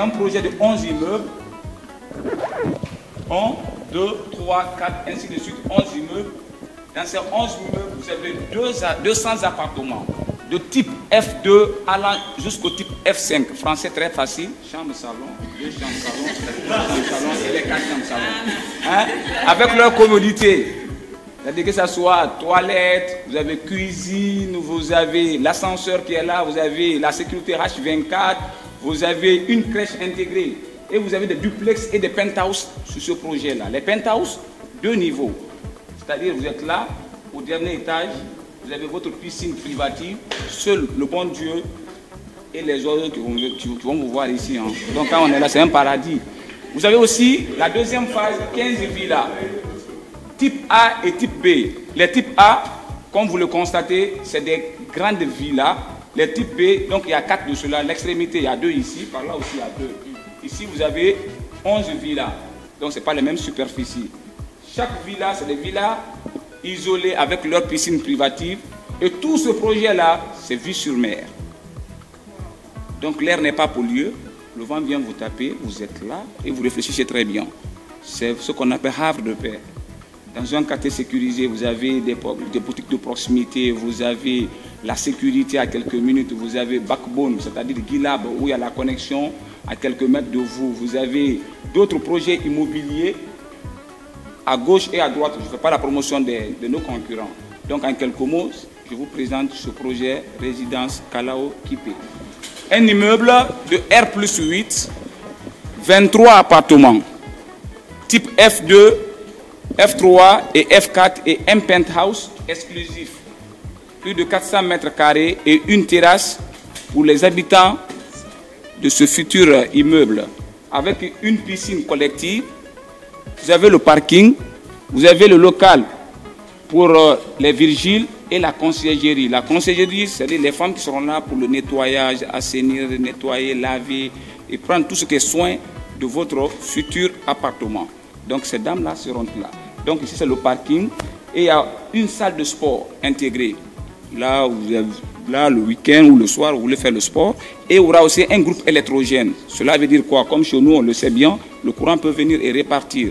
un projet de 11 immeubles. 1, 2, 3, 4, ainsi de suite, 11 immeubles. Dans ces 11 immeubles, vous avez 200 appartements de type F2 allant jusqu'au type F5. Français très facile. Chambre, salon, 2 chambres, salon, 3 chambres, salon et les 4 chambres, salon. Hein? Avec leur commodité. C'est-à-dire que ce soit toilette, vous avez cuisine, vous avez l'ascenseur qui est là, vous avez la sécurité H24, vous avez une crèche intégrée et vous avez des duplex et des penthouses sur ce projet-là. Les penthouses, 2 niveaux. C'est-à-dire vous êtes là, au dernier étage, vous avez votre piscine privative, seul le bon Dieu et les autres qui vont vous voir ici. Hein. Donc quand on est là, c'est un paradis. Vous avez aussi la deuxième phase, 15 villas. Type A et type B. Les types A, comme vous le constatez, c'est des grandes villas. Les types B, donc il y a 4 de cela. L'extrémité, il y a 2 ici. Par là aussi, il y a 2. Ici, vous avez 11 villas. Donc, ce n'est pas les mêmes superficies. Chaque villa, c'est des villas isolées avec leur piscine privative. Et tout ce projet-là, c'est vue sur mer. Donc, l'air n'est pas pollué. Le vent vient vous taper. Vous êtes là et vous réfléchissez très bien. C'est ce qu'on appelle havre de paix. Dans un quartier sécurisé, vous avez des boutiques de proximité, vous avez la sécurité à quelques minutes, vous avez Backbone, c'est-à-dire Guilab, où il y a la connexion à quelques mètres de vous. Vous avez d'autres projets immobiliers à gauche et à droite. Je ne fais pas la promotion de nos concurrents. Donc, en quelques mots, je vous présente ce projet Résidence Kalao Kipé. Un immeuble de R+8, 23 appartements, type F2, F3 et F4 et un penthouse exclusif. Plus de 400 mètres carrés et une terrasse pour les habitants de ce futur immeuble. Avec une piscine collective, vous avez le parking, vous avez le local pour les vigiles et la conciergerie. La conciergerie, c'est-à-dire les femmes qui seront là pour le nettoyage, assainir, nettoyer, laver et prendre tout ce qui est soin de votre futur appartement. Donc ces dames-là seront là. Donc ici c'est le parking et il y a une salle de sport intégrée. Là, le week-end ou le soir, vous voulez faire le sport. Et il y aura aussi un groupe électrogène. Cela veut dire quoi? Comme chez nous, on le sait bien, le courant peut venir et repartir.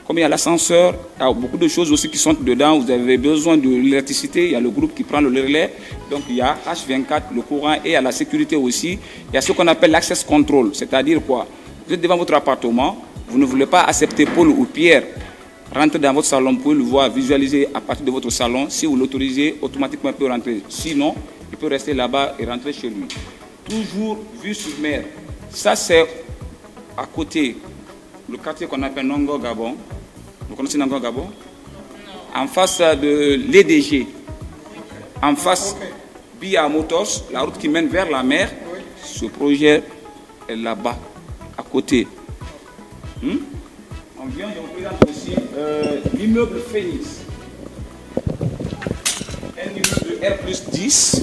Comme il y a l'ascenseur, il y a beaucoup de choses aussi qui sont dedans. Vous avez besoin de l'électricité, il y a le groupe qui prend le relais. Donc il y a H24, le courant et il y a la sécurité aussi. Il y a ce qu'on appelle l'access control. C'est-à-dire quoi? Vous êtes devant votre appartement. Vous ne voulez pas accepter Paul ou Pierre rentrer dans votre salon, vous pouvez le voir, visualiser à partir de votre salon. Si vous l'autorisez, automatiquement il peut rentrer. Sinon, il peut rester là-bas et rentrer chez lui. Toujours vue sur mer. Ça, c'est à côté, le quartier qu'on appelle Nongo Gabon. Vous connaissez Nongo Gabon? Non. En face de l'EDG. En face, Bia Motors, la route qui mène vers la mer. Ce projet est là-bas, à côté. On vient de vous présenter aussi l'immeuble Phoenix. Un immeuble de R+10,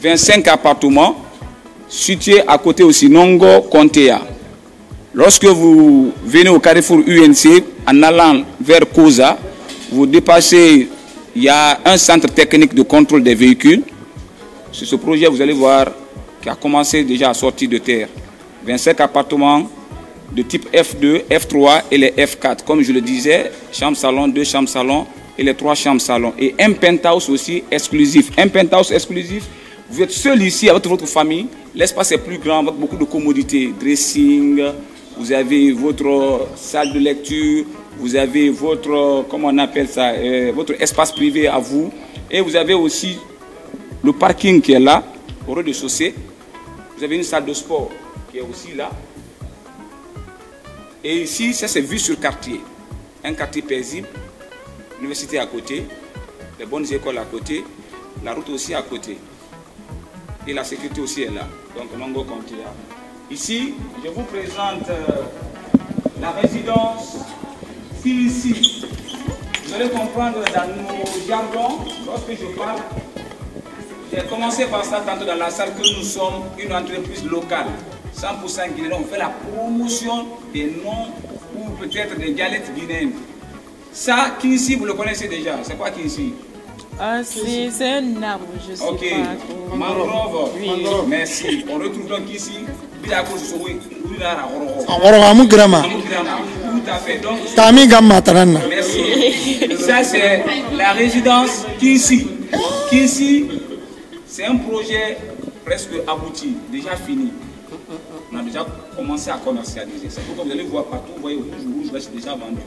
25 appartements, situé à côté aussi Nongo Kontea. Lorsque vous venez au carrefour UNC, en allant vers Koza, vous dépassez, il y a un centre technique de contrôle des véhicules. Sur ce projet, vous allez voir, qui a commencé déjà à sortir de terre. 25 appartements de type F2, F3 et les F4. Comme je le disais, chambre-salon, 2 chambres-salon et les 3 chambres-salon. Et un penthouse aussi exclusif. Un penthouse exclusif, vous êtes seul ici avec votre famille. L'espace est plus grand avec beaucoup de commodités. Dressing, vous avez votre salle de lecture, vous avez votre, comment on appelle ça, votre espace privé à vous. Et vous avez aussi le parking qui est là, au rez-de-chaussée. Vous avez une salle de sport qui est aussi là. Et ici, ça c'est vue sur quartier. Un quartier paisible, l'université à côté, les bonnes écoles à côté, la route aussi à côté. Et la sécurité aussi est là. Donc, Nongo Kontea. Ici, je vous présente la résidence ici. Vous allez comprendre dans nos jargons, lorsque je parle, j'ai commencé par ça tantôt dans la salle que nous sommes une entreprise locale. 100% guinéenne, on fait la promotion des noms ou peut-être des galettes guinéennes. Ça, Kinsi, vous le connaissez déjà. C'est quoi Kinsi? Ah, c'est un arbre, je sais Ok. pas. Mangrove. Oui. Merci. On retrouve donc ici. Orogamu grama. Tout à fait. Donc, Tami gamma tanana. merci. Ça, c'est la résidence Kinsi. Kinsi, c'est un projet presque abouti, déjà fini. On a déjà commencé à commercialiser. C'est pourquoi vous allez voir partout, vous voyez rouge, c'est déjà vendu.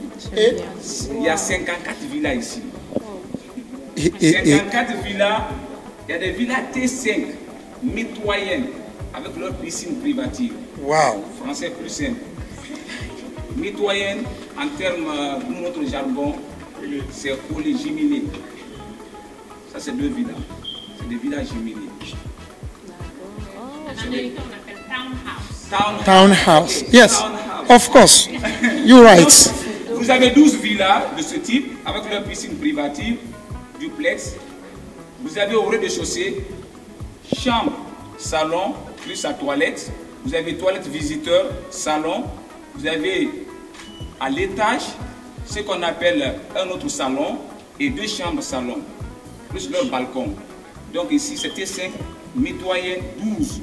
Il y a 54 villas ici. 54 villas, il y a des villas T5 mitoyennes avec leur piscine privative. Wow. Français plus simple. Mitoyenne, en termes de notre jargon, c'est pour les jumelés. Ça, c'est 2 villas. C'est des villas jumelées. En américain, on appelle townhouse. Townhouse. Ok, Yes. townhouse. Of course. You're right. Vous avez 12 villas de ce type avec leur piscine privative, duplex. Vous avez au rez-de-chaussée chambre, salon, plus sa toilette. Vous avez toilette visiteur, salon. Vous avez à l'étage ce qu'on appelle un autre salon et 2 chambres salon, plus leur balcon. Donc ici c'était 5, mitoyennes 12.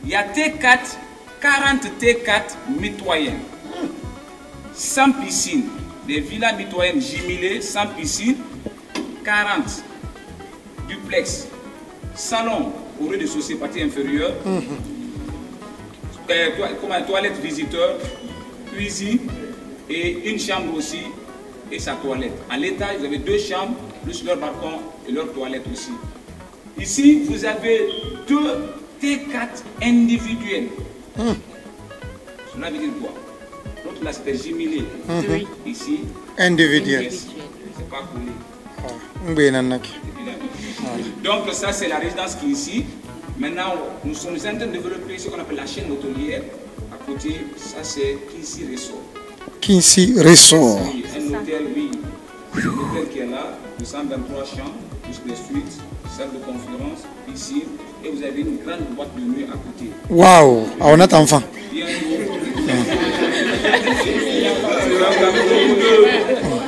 Il y a T4, 40 T4 mitoyennes, sans piscine. Des villas mitoyennes jumelées, sans piscine, 40 duplex, salon au rez-de-chaussée, partie inférieure, comme un toilette visiteur, cuisine et une chambre aussi et sa toilette. À l'étage, vous avez 2 chambres, plus leur balcon et leur toilette aussi. Ici, vous avez 2 T4 individuels. Cela veut dire quoi? L'autre là, c'était jumelé. Ici, Individual. c'est pas collé. Donc ça c'est la résidence qui est ici. Maintenant nous sommes en train de développer ce qu'on appelle la chaîne hôtelière. À côté, ça c'est Kinsi Resort. Kinsi Resort. Oui, un hôtel, oui. Un hôtel qui est là, 223 chambres, plus des suites, salle de conférence, piscine. Et vous avez une grande boîte de nuit à côté. Wow. On a enfant. Il y a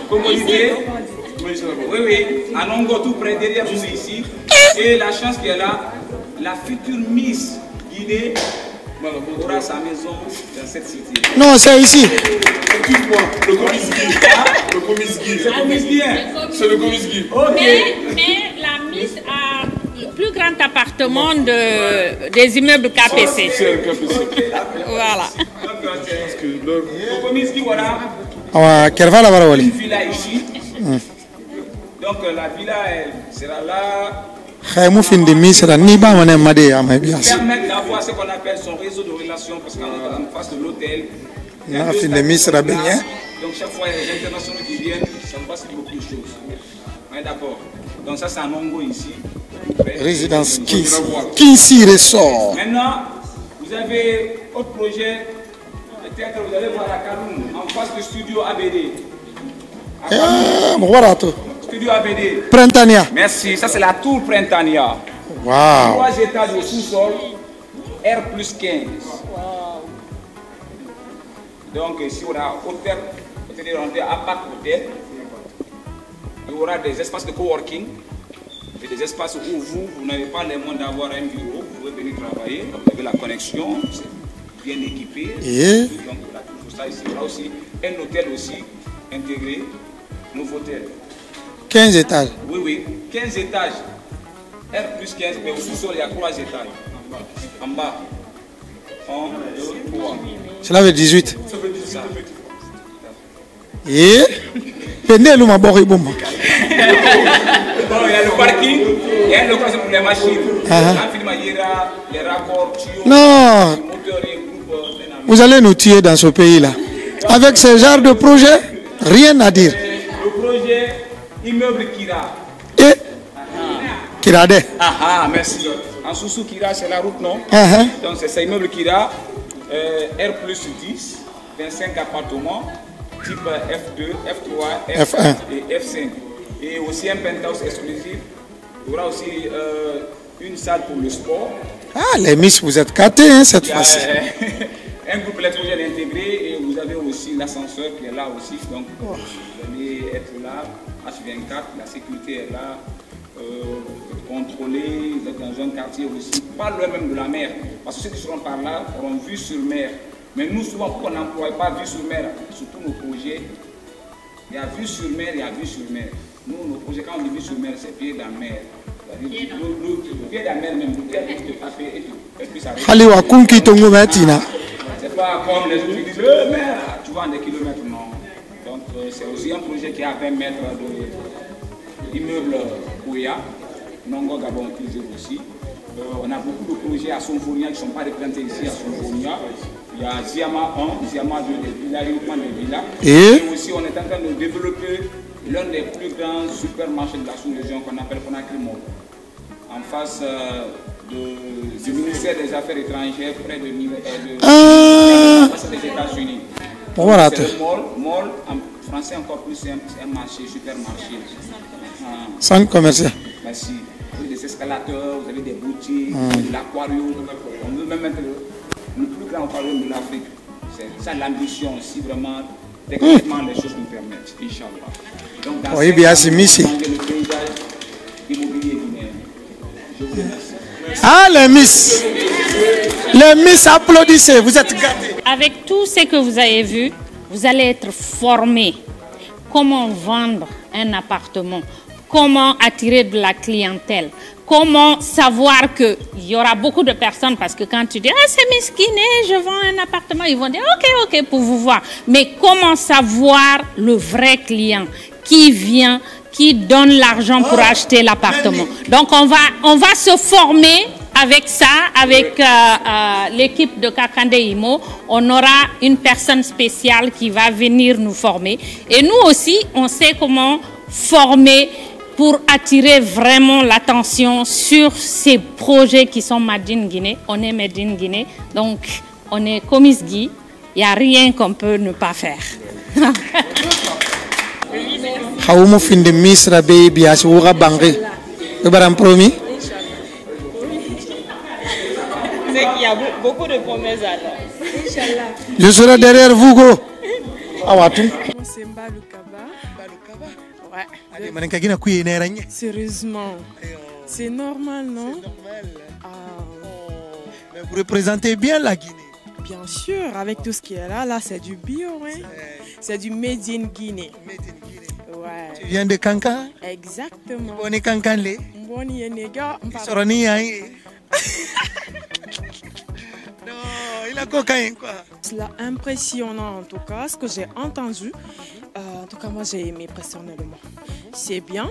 commodité. Oui, oui, à Nongo, tout près derrière nous ici. Et la chance qu'il y a là, la future Miss Guinée aura sa maison dans cette cité. Non, c'est ici. Excuse-moi, le Comisgui. Le Comisgui. C'est Miss Guinée. C'est le Comisgui. Ok. Mais la Miss a le plus grand appartement des immeubles KPC. C'est le KPC. Voilà. Donc, au Miss Guinée, voilà. Ah, Kerva la Une barawali. villa ici. Donc, la villa, elle sera là. Khaymu findi misra ni ba mané madé amay bias. Permettre d'avoir ce qu'on appelle son réseau de relations parce qu'en face de l'hôtel. il y a Na 2 findi stations misra de place. beñe. Donc chaque fois il y a les internationaux qui viennent, ça passe beaucoup de choses. On est d'accord. Donc ça c'est un Nongo ici. Résidence Kinsi. Kinsi Resort. Maintenant, vous avez autre projet. Peut-être vous allez voir à Kaloum, en face du studio ABD. À Kaloum, Barato. studio ABD. Printania. Merci, ça c'est la tour Printania. Wow. 3 étages au sous-sol, R plus 15. Donc ici on a hôtel, c'est-à-dire on est à part hôtel. Il y aura des espaces de coworking et des espaces où vous n'avez pas les moyens d'avoir un bureau, vous pouvez venir travailler, vous avez la connexion, c'est bien équipé. Et Donc on a toujours ça ici. Il y aura aussi un hôtel aussi intégré, nouveau hôtel. 15 étages. Oui, oui, 15 étages. R plus 15, mais au sous-sol, il y a 3 étages. En bas. 1, 2, 3. Cela veut 18. Ça veut dire ça. Et pendez ma bori bomba. Bon, il y a le parking, il y a le place pour les machines. Il y a les raccords, tuyaux, Non, moteurs et groupes. vous allez nous tuer dans ce pays-là. Avec ce genre de projet, rien à dire. Le projet immeuble Kira. Et Kirade. Ah, merci. En sous Kira, c'est la route, non? Donc c'est ça, immeuble Kira, R plus 10, 25 appartements, type F2, F3, F1 et F5. Et aussi un penthouse exclusif. Il y aura aussi une salle pour le sport. Ah, les miss, vous êtes gâtés hein, cette Il y a, fois-ci. un groupe électrogène intégré et vous avez aussi l'ascenseur qui est là aussi. Donc vous allez être là, H24, la sécurité est là. contrôler, vous êtes dans un quartier aussi, pas loin même de la mer. Parce que ceux qui seront par là auront vue sur mer. Mais nous, souvent, pourquoi on n'emploie pas vue sur mer, surtout nos projets, il y a vue sur mer, il y a vue sur mer. Nous, nos projets, quand on dit vue sur mer, c'est pied dans la mer. Pied dans la mer même, le pied de frapper et puis ça reste. C'est pas comme les autres qui disent, mer, tu vois, en des kilomètres, non. Donc, c'est aussi un projet qui a 20 mètres d'immeuble Oya, Nongo Gabon inclusif aussi. On a beaucoup de projets à Somfonia qui ne sont pas représentés ici à Somfonia. Il y a Ziama 1, Ziama 2, des villas, uniquement des villas. Et aussi, on est en train de développer l'un des plus grands supermarchés de la sous-région qu'on appelle Conakry Mall. En face du ministère des Affaires étrangères, près de des États-Unis. C'est le mall, en français encore plus simple, c'est un marché, supermarché. Centre commercial. Merci. Vous avez des escalateurs, vous avez des boutiques, de l'aquarium. On veut même mettre le plus grand aquarium de l'Afrique. C'est ça l'ambition aussi, vraiment, techniquement les choses nous permettent, Inch'Allah. Donc, dans oui, bien, c'est Missy. Le paysage immobilier guinéen. Je vous remercie. Ah, les Miss. Les Miss, applaudissez, vous êtes gâtés. Avec tout ce que vous avez vu, vous allez être formés. Comment vendre un appartement, comment attirer de la clientèle, comment savoir qu'il y aura beaucoup de personnes, parce que quand tu dis « Ah, c'est Miss Guinée, je vends un appartement », ils vont dire « Ok, pour vous voir ». Mais comment savoir le vrai client qui vient, qui donne l'argent pour acheter l'appartement. Donc, on va se former avec ça, avec l'équipe de Kakande Imo. On aura une personne spéciale qui va venir nous former. Et nous aussi, on sait comment former pour attirer vraiment l'attention sur ces projets qui sont Made in Guinée. On est Made in Guinée, donc on est Commis Guy. Il n'y a rien qu'on peut ne pas faire. Hawumu finde Misra be biasi wuga bangi. Ibaram promis. C'est qu'il y a beaucoup de promesses alors. Inch'Allah. Je serai derrière vous go. Awatu. C'est Mbalukaba. Ouais. Sérieusement. C'est normal, non? C'est normal. Mais vous représentez bien la Guinée. Bien sûr, avec tout ce qui est là, c'est du bio, hein? C'est du Made in Guinée. Made in Guinée. Ouais. Tu viens de Kankan? Exactement. On est Kankanlé. Mboni Yenega. Soroni Yaï. Non, il a cocaïne quoi. C'est impressionnant en tout cas, ce que j'ai entendu. En tout cas, moi j'ai aimé personnellement. C'est bien.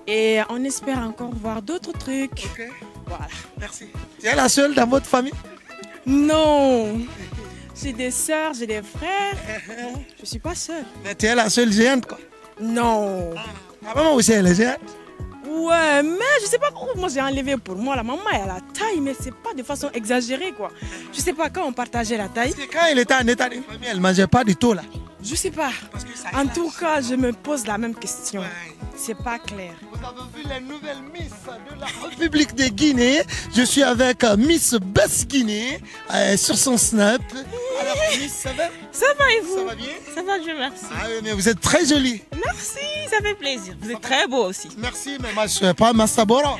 Et on espère encore voir d'autres trucs. Okay. Voilà. Merci. Tu es la seule dans votre famille? Non. J'ai des sœurs, j'ai des frères. Je suis pas seule. Mais tu es la seule géante quoi? Non. Ta maman aussi elle est géante? Ouais, mais je sais pas pourquoi moi j'ai enlevé pour moi. La maman elle a la taille, mais c'est pas de façon exagérée quoi. Je sais pas quand on partageait la taille. Parce que quand elle était en état de famille, elle mangeait pas du tout là. Je sais pas. En tout cas, je me pose la même question. Ouais. C'est pas clair. Vous avez vu les nouvelles Miss de la République de Guinée. Je suis avec Miss Bess Guinée sur son Snap. Alors Miss, ça va? Ça va et vous? Ça va bien? Ça va, Dieu merci. Ah oui, mais vous êtes très jolie. Merci, ça fait plaisir. Vous êtes très beau aussi. Merci, mais moi je suis pas Mastabora.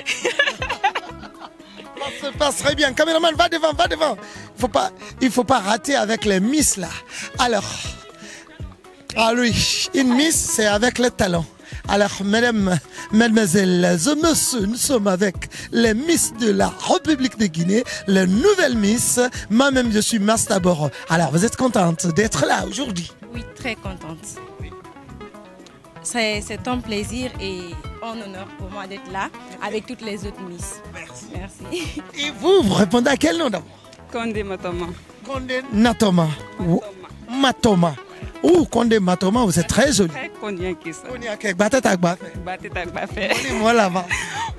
Ça se passe très bien. Caméraman, va devant, va devant. Il faut pas rater avec les Miss là. Alors, oui, une Miss c'est avec les talons. Alors, mesdames, mesdemoiselles et messieurs, nous sommes avec les Miss de la République de Guinée, les nouvelles Miss. Moi-même, je suis Mastaboro. Alors, vous êtes contente d'être là aujourd'hui? Oui, très contente. C'est un plaisir et un honneur pour moi d'être là avec toutes les autres Miss. Merci. Merci. Et vous répondez à quel nom d'abord? Condé Matoma. Condé Natoma. Matoma. Oh, Condé Matoma, vous êtes très joli. Très Condé qui ça. On est avec Batata Gbafé. Batata Gbafé. Moi là-bas.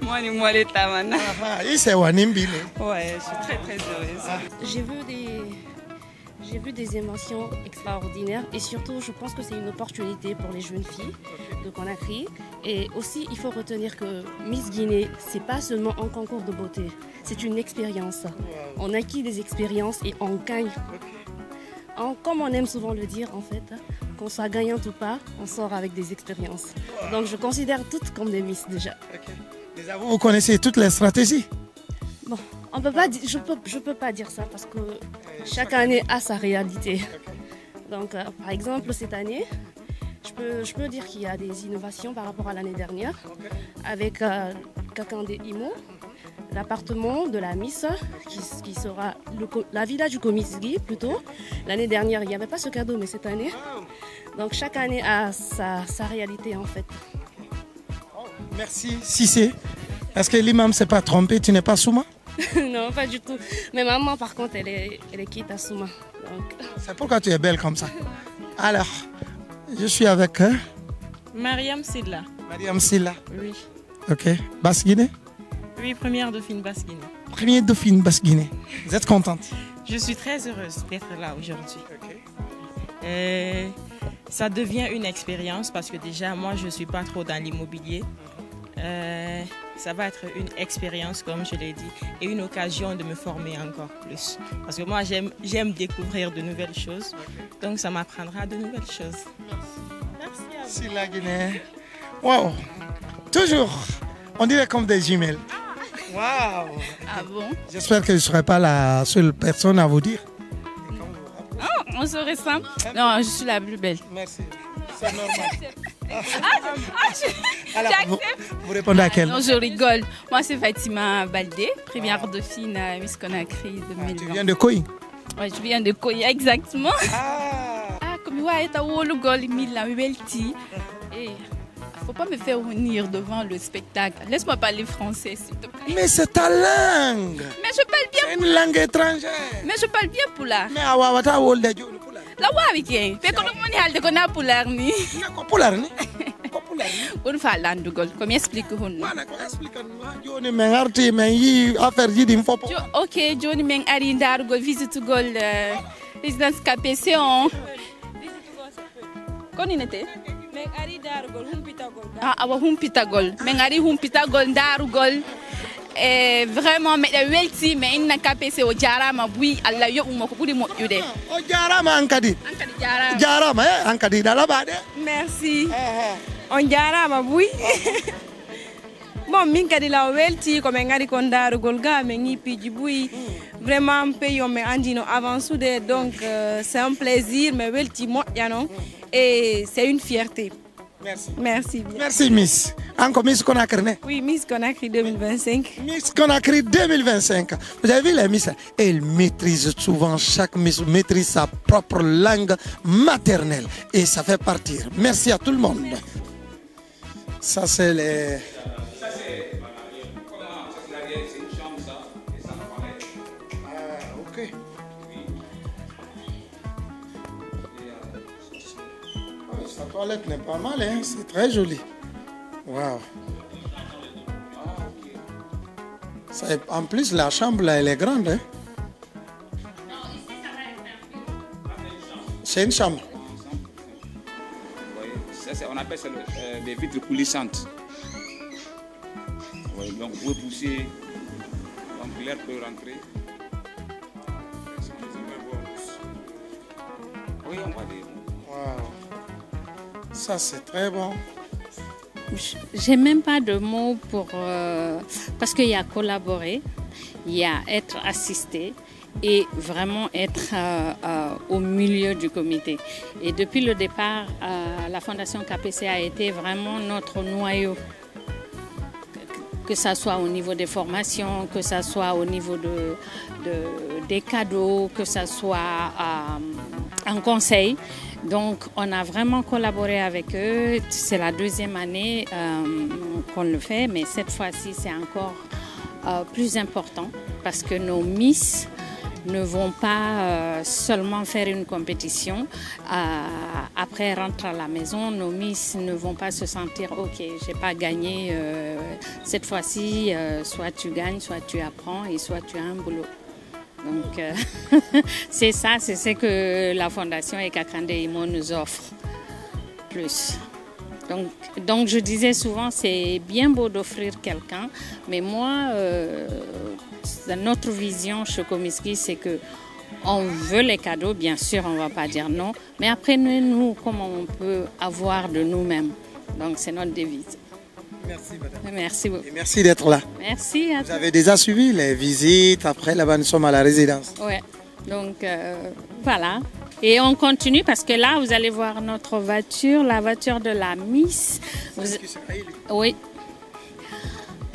Moi, les Tamana. Il s'est Wanimbile. Ouais, je suis très très heureuse. J'ai vu des émotions extraordinaires et surtout je pense que c'est une opportunité pour les jeunes filles de Conakry. Et aussi il faut retenir que Miss Guinée, c'est pas seulement un concours de beauté, c'est une expérience. On acquiert des expériences et on gagne. Comme on aime souvent le dire en fait, qu'on soit gagnante ou pas, on sort avec des expériences. Donc je considère toutes comme des Miss déjà. Déjà, vous connaissez toutes les stratégies. Bon, on peut pas, je peux pas dire ça parce que chaque année a sa réalité. Donc, par exemple, cette année, je peux dire qu'il y a des innovations par rapport à l'année dernière avec Kakande Imo, l'appartement de la Miss qui sera la villa du Komisgi plutôt. L'année dernière, il n'y avait pas ce cadeau, mais cette année. Donc, chaque année a sa réalité en fait. Merci. Cissé, est-ce que l'imam ne s'est pas trompé? Tu n'es pas Souma? Non, pas du tout. Mais maman, par contre, elle est quitte à Souma. C'est pourquoi tu es belle comme ça. Alors, je suis avec Mariam Silla. Mariam Silla. Oui. Ok. Basse-Guinée? Oui, première dauphine Basse-Guinée. Première dauphine Basse-Guinée. Vous êtes contente? Je suis très heureuse d'être là aujourd'hui. Ça devient une expérience parce que déjà, moi, je ne suis pas trop dans l'immobilier. Ça va être une expérience, comme je l'ai dit, et une occasion de me former encore plus. Parce que moi, j'aime découvrir de nouvelles choses. Donc, ça m'apprendra de nouvelles choses. Merci à vous. C'est la Guinée. Waouh. Toujours. On dirait comme des jumelles. Waouh. Ah bon? J'espère que je ne serai pas la seule personne à vous dire. Oh, on se ressemble. Non, je suis la plus belle. Merci. C'est normal. Alors, vous répondez à quelle? Non, je rigole. Moi, c'est Fatima Baldé, première dauphine à Miss Conakry 2020. Tu viens de Koyi? Oui, je viens de Koyi, exactement. Comme ouais, t'as eu le gol, faut pas me faire honneur devant le spectacle. Laisse-moi parler français, s'il te plaît. Mais c'est ta langue. Mais je parle bien. C'est une langue étrangère. Mais je parle bien Pulaar. Mais awawata wolde joni Pulaar. La wawi ke. Pe kono moni halde ko na Pulaar ni. Ko Pulaar ni. Ko Pulaar ni. On fa landugol. Comme explique hon. Wala ko explique joni men arti men yi affaire ji dim fop. OK, joni men ari ndarugol visite gol résidence KPC on. Koninete? Men ari darugol humpitagol. Awa humpitagol. Men ari humpitagol darugol. Vraiment mais welti mais inna KPC o jarama bui Allah yo ummo ko buri moƴƴude. O jarama ankadi. Ankadi jarama. Jarama ankadi dala bade. Merci. On jarama bui. Bon min kadi la welti ko men ngari kon darugol ga men ngipiji bui. Vraiment payon me andino avansude donc c'est un plaisir mais welti moƴƴano et c'est une fierté. Merci. Merci. Merci Miss. Encore Miss Conakry. Oui, Miss Conakry 2025. Miss Conakry 2025. Vous avez vu la Miss? Elle maîtrise souvent, chaque Miss maîtrise sa propre langue maternelle. Et ça fait partir. Merci à tout le monde. Ça c'est les... Ça c'est comment c'est l'arrière, c'est une chambre ça, et ça va paraître. Ah, ok. Sa toilette n'est pas mal, hein? C'est très joli. Waouh. En plus, la chambre là, elle est grande. Hein? C'est une chambre. Oui, ça, on appelle ça des vitres coulissantes. Oui, donc vous pouvez pousser, donc l'air peut rentrer. Oui, on va dire. Waouh. Ça, c'est très bon. J'ai même pas de mots pour... parce qu'il y a collaborer, il y a être assisté et vraiment être au milieu du comité. Et depuis le départ, la Fondation KPC a été vraiment notre noyau. Que ce soit au niveau des formations, que ce soit au niveau des cadeaux, que ce soit en conseil. Donc, on a vraiment collaboré avec eux. C'est la deuxième année qu'on le fait, mais cette fois-ci, c'est encore plus important parce que nos Miss ne vont pas seulement faire une compétition. Après, rentrer à la maison, nos Miss ne vont pas se sentir « Ok, je n'ai pas gagné. Cette fois-ci, soit tu gagnes, soit tu apprends et soit tu as un boulot. » Donc, c'est ça, c'est ce que la Fondation et Kakande Imo nous offrent plus. Donc, je disais souvent, c'est bien beau d'offrir quelqu'un, mais moi, notre vision chez Komisgi, c'est que on veut les cadeaux, bien sûr, on ne va pas dire non, mais après, nous, comment on peut avoir de nous-mêmes. Donc, c'est notre devise. Merci, madame. Merci beaucoup. Et merci d'être là. Merci à Vous avez déjà suivi les visites. Après, là-bas, nous sommes à la résidence. Ouais. Donc, voilà. Et on continue parce que là, vous allez voir notre voiture, la voiture de la Miss. Oui.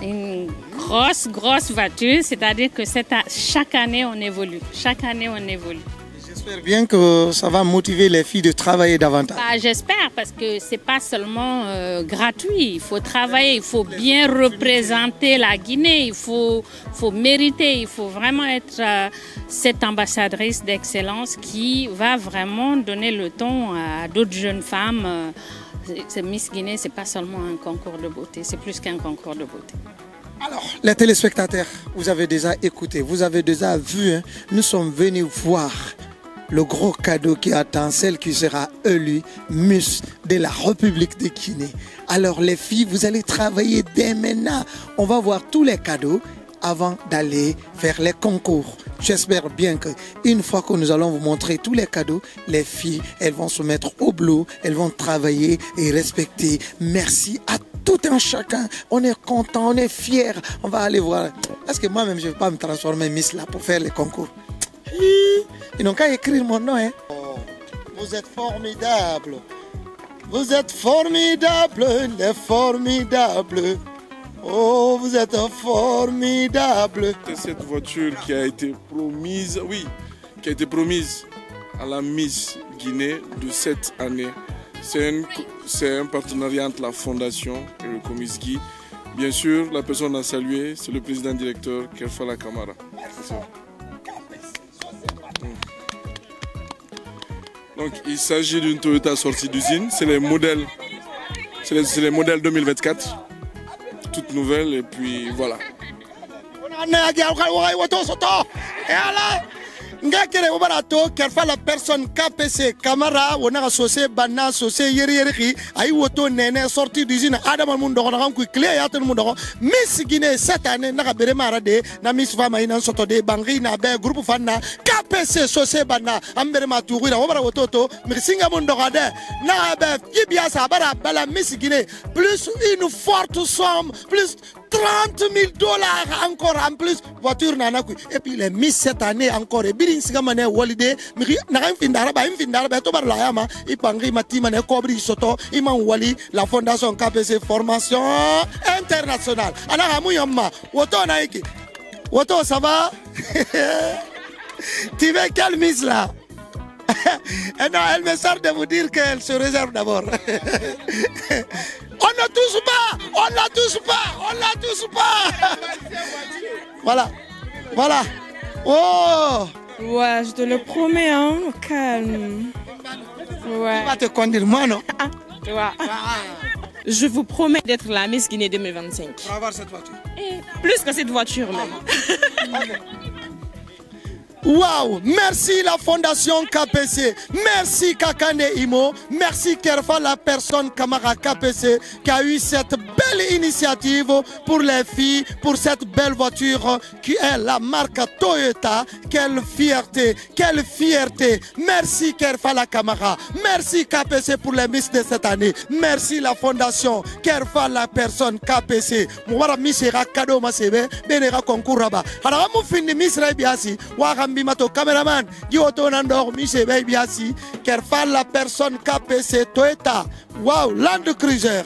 Une grosse voiture, c'est-à-dire que chaque année, on évolue. Chaque année, on évolue. J'espère bien que ça va motiver les filles de travailler davantage. Bah, j'espère parce que ce n'est pas seulement gratuit. Il faut travailler, il faut bien représenter la Guinée, il faut mériter, il faut vraiment être cette ambassadrice d'excellence qui va vraiment donner le ton à d'autres jeunes femmes. Miss Guinée, ce n'est pas seulement un concours de beauté, c'est plus qu'un concours de beauté. Alors, les téléspectateurs, vous avez déjà écouté, vous avez déjà vu, hein, nous sommes venus voir le gros cadeau qui attend celle qui sera élue Miss de la République de Guinée. Alors les filles, vous allez travailler dès maintenant. On va voir tous les cadeaux avant d'aller faire les concours. J'espère bien qu'une fois que nous allons vous montrer tous les cadeaux, les filles, elles vont se mettre au boulot, elles vont travailler et respecter. Merci à tout un chacun. On est content, on est fiers. On va aller voir. Parce que moi-même, je ne vais pas me transformer Miss là pour faire les concours. Ils n'ont qu'à écrire mon nom. Hein. Oh, vous êtes formidables. Vous êtes formidables, les formidables. Oh, vous êtes formidables. Cette voiture qui a été promise, qui a été promise à la Miss Guinée de cette année. C'est un partenariat entre la Fondation et le Comiskey. Bien sûr, la personne à saluer, c'est le président directeur Kerfala Camara. Donc, il s'agit d'une Toyota sortie d'usine. C'est les modèles 2024. Toutes nouvelles et puis voilà. Ngakere obarato kerfa la personne KPC Camara wona associé banna associé yeri ay woto nene sorti d'usine Adama Mundo na kan ku clé ya tan mundo Miss Guinée cette année na bere marade na Miss Fama ina soto de bangi na be groupe fanna KPC associé banna ambere maturi na obara woto to mirsinga mundo gade na be yibia sa bara bala Miss Guinée plus une forte somme plus $30,000 encore en plus voiture nana ku et puis les Miss cette année encore et birin siga mané holiday mi na kan findara ba to bar la yama i bangi matima ne kobri soto iman wali la fondation KPC formation internationale ana hamu yamma woto na iki woto ça va tu veux quelle Miss là? Et non, elle me sert de vous dire qu'elle se réserve d'abord. On ne touche pas, on ne la touche pas, on ne la touche pas. Voilà. Oh. Ouais, je te le promets, hein, calme. Ouais. Tu vas te conduire, moi, non? Tu vois. Je vous promets d'être la Miss Guinée 2025. On va avoir cette voiture. Et plus que cette voiture, même. Waouh, merci la fondation KPC, merci Kakane Imo, merci Kerfa la personne Camara KPC qui a eu cette belle initiative pour les filles, pour cette belle voiture qui est la marque Toyota. Quelle fierté, merci Kerfa la Camara, merci KPC pour les Miss de cette année, merci la fondation Kerfa la personne KPC. Mwara Miss era cadeau masebe, benera concours rabat. Alors mon fini Miss Rebiasi, Bimato caméraman qui autonandor Michel Biasi Kerfa la personne KPC Toyota. Wow, Land Cruiser.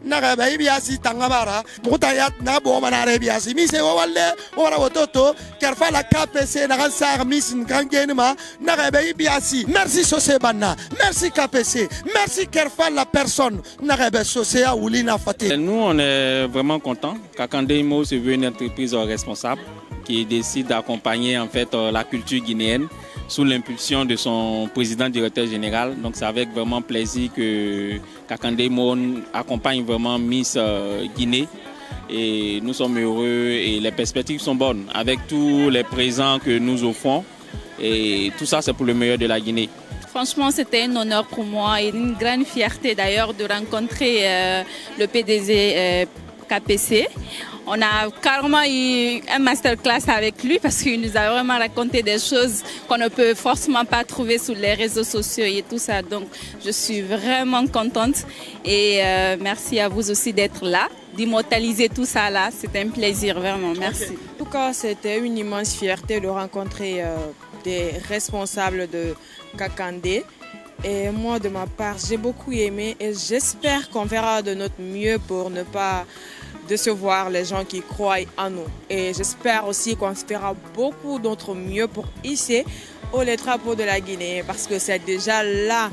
Nagabe Biasi Tangamara, Moutayat Nabo Manare Biasi, Michel Wale, Ora Wototo, Kerfa la KPC Nagansar Miss Ngangenema, Nagabe Biasi. Merci Sosebana, merci KPC, merci Kerfa la personne Nagabe Sosea Oulina Fatih. Nous on est vraiment contents. Kakande Imo c'est une entreprise responsable qui décide d'accompagner en fait la culture guinéenne sous l'impulsion de son président directeur général. Donc c'est avec vraiment plaisir que Kakande Imo accompagne vraiment Miss Guinée et nous sommes heureux et les perspectives sont bonnes avec tous les présents que nous offrons et tout ça c'est pour le meilleur de la Guinée. Franchement, c'était un honneur pour moi et une grande fierté d'ailleurs de rencontrer le PDG KPC. On a carrément eu un masterclass avec lui parce qu'il nous a vraiment raconté des choses qu'on ne peut forcément pas trouver sur les réseaux sociaux et tout ça. Donc, je suis vraiment contente et merci à vous aussi d'être là. d'immortaliser tout ça là. C'était un plaisir, vraiment. Merci. En tout cas, c'était une immense fierté de rencontrer des responsables de Kakandé. Et moi, de ma part, j'ai beaucoup aimé et j'espère qu'on verra de notre mieux pour ne pas décevoir les gens qui croient en nous. Et j'espère aussi qu'on fera beaucoup d'autres mieux pour hisser les drapeaux de la Guinée, parce que c'est déjà là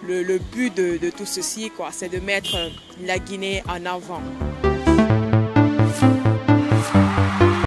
le but de tout ceci, c'est de mettre la Guinée en avant.